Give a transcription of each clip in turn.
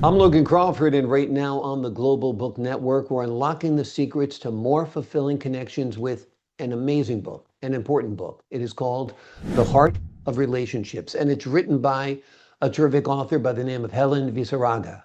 I'm Logan Crawford, and right now on the Global Book Network, we're unlocking the secrets to more fulfilling connections with an amazing book, an important book. It is called The Heart of Relationships, and it's written by a terrific author by the name of Helen Visarraga.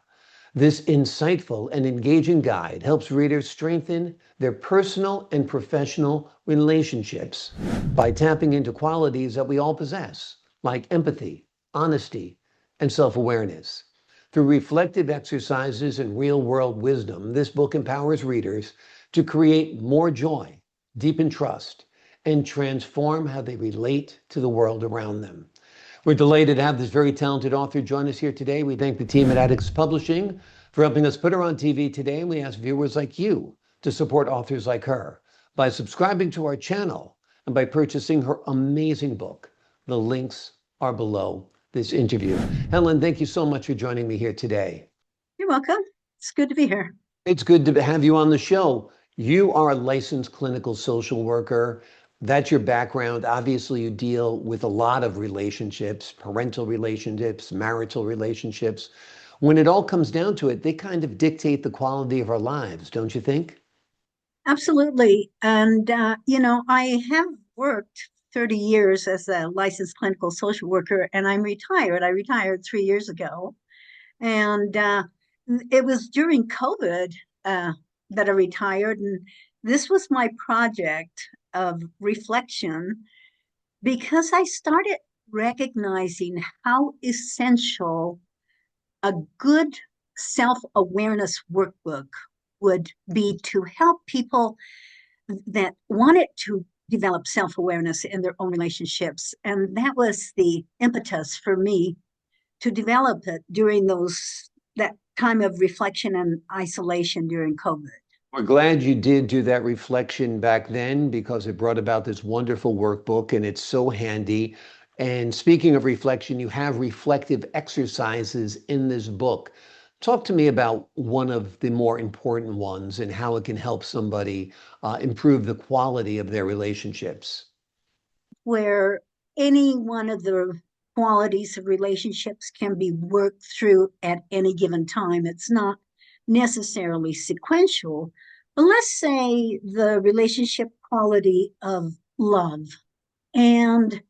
This insightful and engaging guide helps readers strengthen their personal and professional relationships by tapping into qualities that we all possess, like empathy, honesty, and self-awareness. Through reflective exercises and real-world wisdom, this book empowers readers to create more joy, deepen trust, and transform how they relate to the world around them. We're delighted to have this very talented author join us here today. We thank the team at Addicts Publishing for helping us put her on TV today, and we ask viewers like you to support authors like her by subscribing to our channel and by purchasing her amazing book. The links are below this interview. Helen, thank you so much for joining me here today. You're welcome. It's good to be here. It's good to have you on the show. You are a licensed clinical social worker. That's your background. Obviously, you deal with a lot of relationships, parental relationships, marital relationships. When it all comes down to it, they kind of dictate the quality of our lives, don't you think? Absolutely. And, I have worked 30 years as a licensed clinical social worker, and I'm retired. I retired 3 years ago. And it was during COVID that I retired. And this was my project of reflection because I started recognizing how essential a good self-awareness workbook would be to help people that wanted to develop self-awareness in their own relationships. And that was the impetus for me to develop it during that time of reflection and isolation during COVID. We're glad you did do that reflection back then because it brought about this wonderful workbook and it's so handy. And speaking of reflection, you have reflective exercises in this book. Talk to me about one of the more important ones and how it can help somebody improve the quality of their relationships. Where any one of the qualities of relationships can be worked through at any given time. It's not necessarily sequential, but let's say the relationship quality of love. And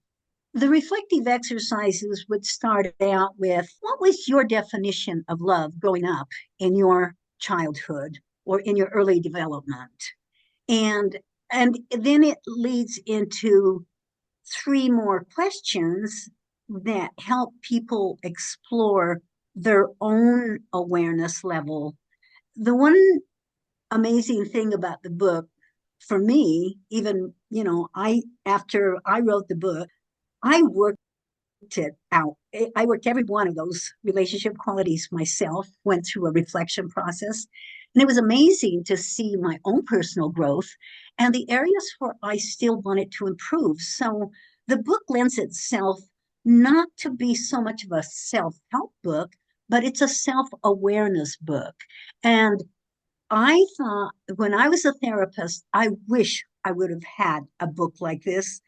the reflective exercises would start out with, what was your definition of love growing up in your childhood or in your early development? And then it leads into 3 more questions that help people explore their own awareness level. The one amazing thing about the book for me, even, after I wrote the book, I worked it out. I worked every one of those relationship qualities myself, went through a reflection process. And it was amazing to see my own personal growth and the areas where I still wanted to improve. So the book lends itself not to be so much of a self-help book, but it's a self-awareness book. And I thought when I was a therapist, I wish I would have had a book like this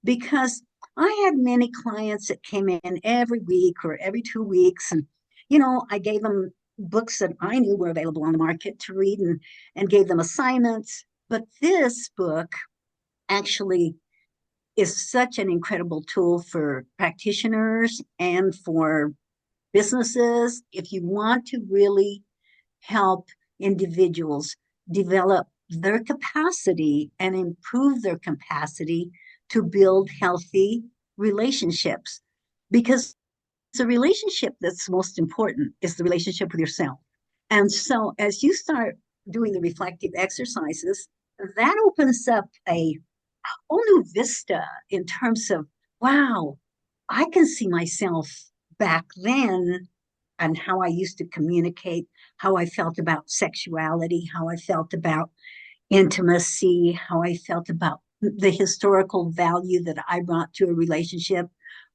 because I had many clients that came in every week or every 2 weeks. And, I gave them books that I knew were available on the market to read and gave them assignments. But this book actually is such an incredible tool for practitioners and for businesses. If you want to really help individuals develop their capacity and improve their capacity to build healthy relationships, because the relationship that's most important is the relationship with yourself. And so as you start doing the reflective exercises, that opens up a whole new vista in terms of, wow, I can see myself back then and how I used to communicate, how I felt about sexuality, how I felt about intimacy, how I felt about the historical value that I brought to a relationship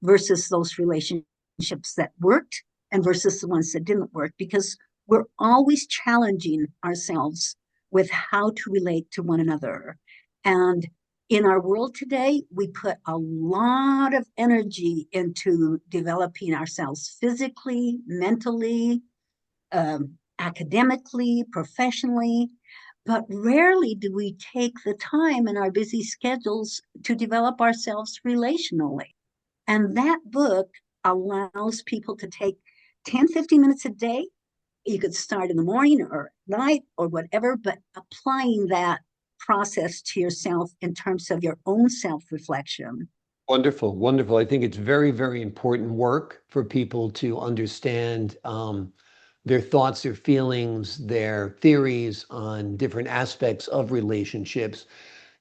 versus those relationships that worked and versus the ones that didn't work, because we're always challenging ourselves with how to relate to one another. And in our world today, we put a lot of energy into developing ourselves physically, mentally, academically, professionally, but rarely do we take the time in our busy schedules to develop ourselves relationally. And that book allows people to take 10, 15 minutes a day. You could start in the morning or at night or whatever, but applying that process to yourself in terms of your own self reflection. Wonderful, wonderful. I think it's very, very important work for people to understand their thoughts, their feelings, their theories on different aspects of relationships.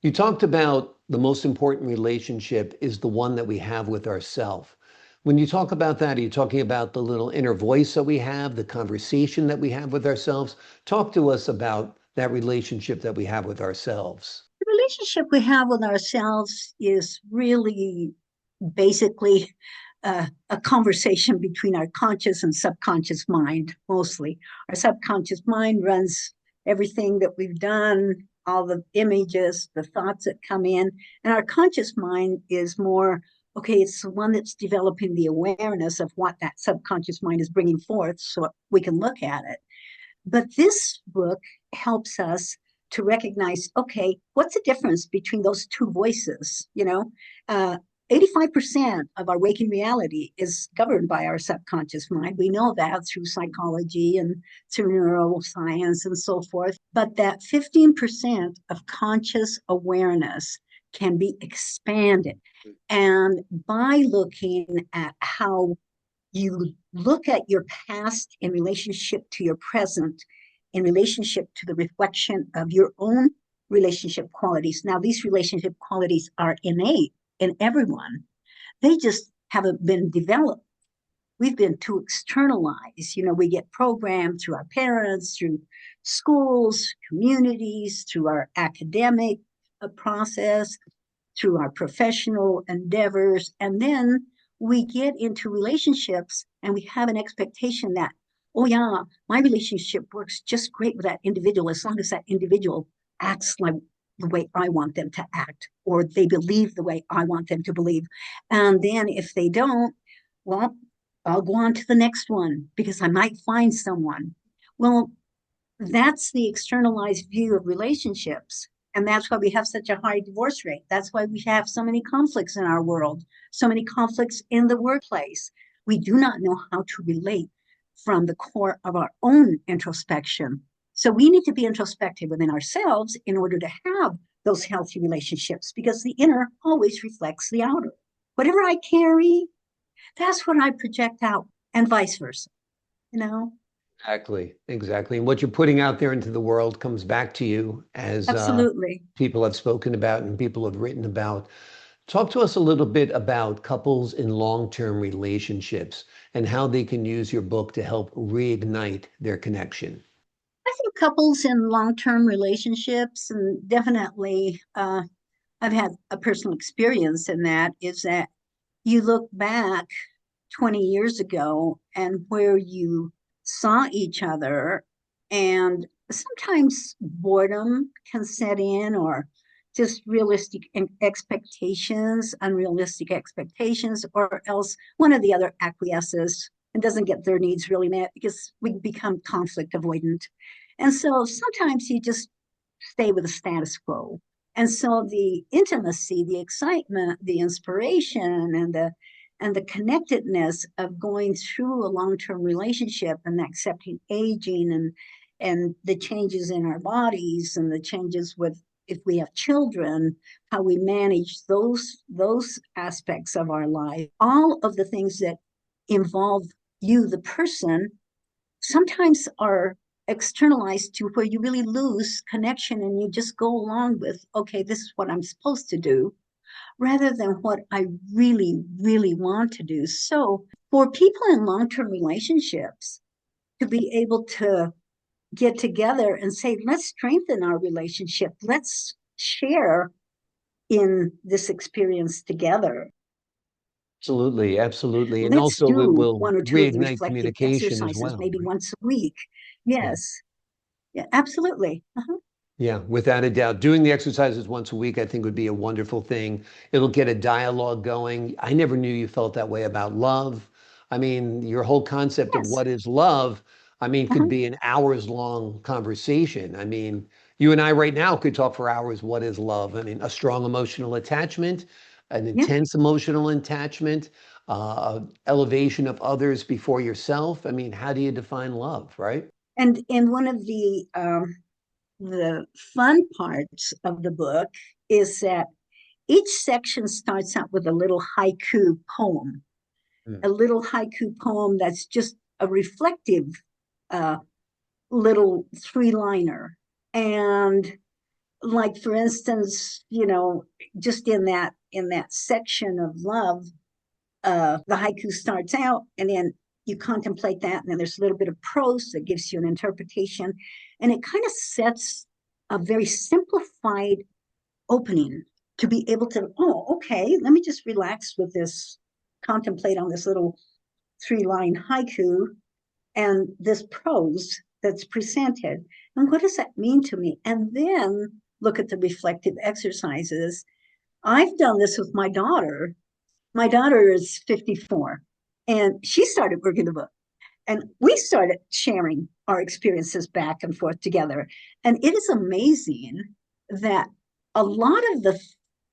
You talked about the most important relationship is the one that we have with ourselves. When you talk about that, are you talking about the little inner voice that we have, the conversation that we have with ourselves? Talk to us about that relationship that we have with ourselves. The relationship we have with ourselves is really basically a conversation between our conscious and subconscious mind, mostly. Our subconscious mind runs everything that we've done, all the images, the thoughts that come in. And our conscious mind is more, okay, it's the one that's developing the awareness of what that subconscious mind is bringing forth so we can look at it. But this book helps us to recognize, okay, what's the difference between those two voices? 85% of our waking reality is governed by our subconscious mind. We know that through psychology and through neuroscience and so forth. But that 15% of conscious awareness can be expanded. And by looking at how you look at your past in relationship to your present, in relationship to the reflection of your own relationship qualities. Now, these relationship qualities are innate in everyone, they just haven't been developed. We've been too externalized. We get programmed through our parents, through schools, communities, through our academic process, through our professional endeavors. And then we get into relationships and we have an expectation that, oh, yeah, my relationship works just great with that individual as long as that individual acts like the way I want them to act, or they believe the way I want them to believe. And then if they don't, well, I'll go on to the next one because I might find someone. Well, that's the externalized view of relationships. And that's why we have such a high divorce rate. That's why we have so many conflicts in our world, so many conflicts in the workplace. We do not know how to relate from the core of our own introspection. So we need to be introspective within ourselves in order to have those healthy relationships because the inner always reflects the outer. Whatever I carry, that's what I project out, and vice versa, you know? Exactly, exactly. And what you're putting out there into the world comes back to you as Absolutely. people have spoken about and people have written about. Talk to us a little bit about couples in long-term relationships and how they can use your book to help reignite their connection. I think couples in long-term relationships, and definitely I've had a personal experience in that, is that you look back 20 years ago and where you saw each other, and sometimes boredom can set in, or just realistic expectations, unrealistic expectations, or else one or the other acquiesces and doesn't get their needs really met because we become conflict avoidant. And so sometimes you just stay with the status quo. And so the intimacy, the excitement, the inspiration, and the connectedness of going through a long-term relationship and accepting aging and the changes in our bodies and the changes with if we have children, how we manage those aspects of our life, all of the things that involve you, the person, sometimes are externalized to where you really lose connection and you just go along with, okay, this is what I'm supposed to do, rather than what I really, really want to do. So, for people in long term relationships to be able to get together and say, let's strengthen our relationship, let's share in this experience together. Absolutely, absolutely. And Let's also it do will one or two of the reignite reflective communication as exercises, well, maybe right? once a week. Yeah. Yes, yeah, absolutely. Uh-huh. Yeah, without a doubt. Doing the exercises once a week, I think would be a wonderful thing. It'll get a dialogue going. I never knew you felt that way about love. I mean, your whole concept of Yes. what is love, I mean, could Uh-huh. be an hours long conversation. I mean, you and I right now could talk for hours. What is love? I mean, a strong emotional attachment, an Yeah. intense emotional attachment, elevation of others before yourself. I mean, how do you define love, right? And one of the fun parts of the book is that each section starts out with a little haiku poem, Mm. a little haiku poem that's just a reflective uh, little three-liner. And like for instance, just in that section of love, the haiku starts out, and then you contemplate that, and then there's a little bit of prose that gives you an interpretation, and it kind of sets a very simplified opening to be able to, oh, okay, let me just relax with this, contemplate on this little three-line haiku and this prose that's presented. And what does that mean to me? And then look at the reflective exercises. I've done this with my daughter. My daughter is 54, and she started working the book. And we started sharing our experiences back and forth together. And it is amazing that a lot of the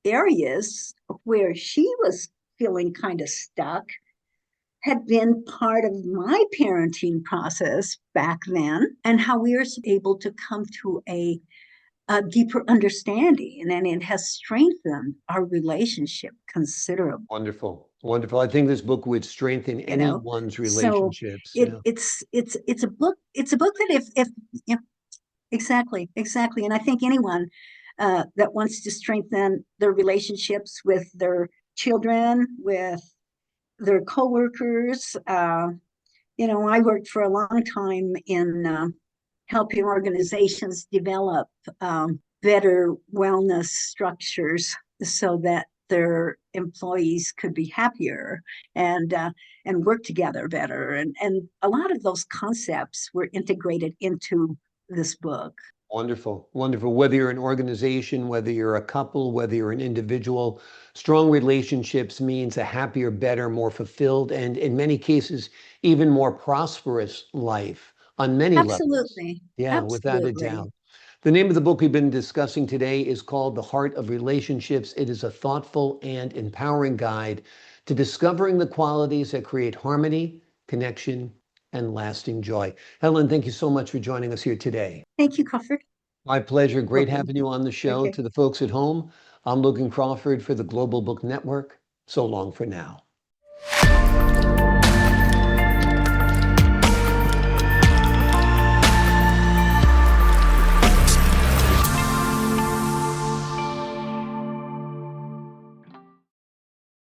areas where she was feeling kind of stuck had been part of my parenting process back then, and how we were able to come to a deeper understanding, and it has strengthened our relationship considerably. Wonderful. Wonderful. I think this book would strengthen You know, anyone's so relationships. it Yeah. it's a book. It's a book that if yeah, exactly, and I think anyone that wants to strengthen their relationships with their children, with their coworkers. I worked for a long time in helping organizations develop better wellness structures so that their employees could be happier and uh, and work together better. And a lot of those concepts were integrated into this book. Wonderful, wonderful. Whether you're an organization, whether you're a couple, whether you're an individual, strong relationships means a happier, better, more fulfilled, and in many cases, even more prosperous life on many levels. Absolutely, Yeah, without a absolutely. doubt. The name of the book we've been discussing today is called The Heart of Relationships. It is a thoughtful and empowering guide to discovering the qualities that create harmony, connection, and lasting joy. Helen, thank you so much for joining us here today. Thank you, Crawford. My pleasure. Great Logan. having you on the show. Okay. To the folks at home, I'm Logan Crawford for the Global Book Network. So long for now.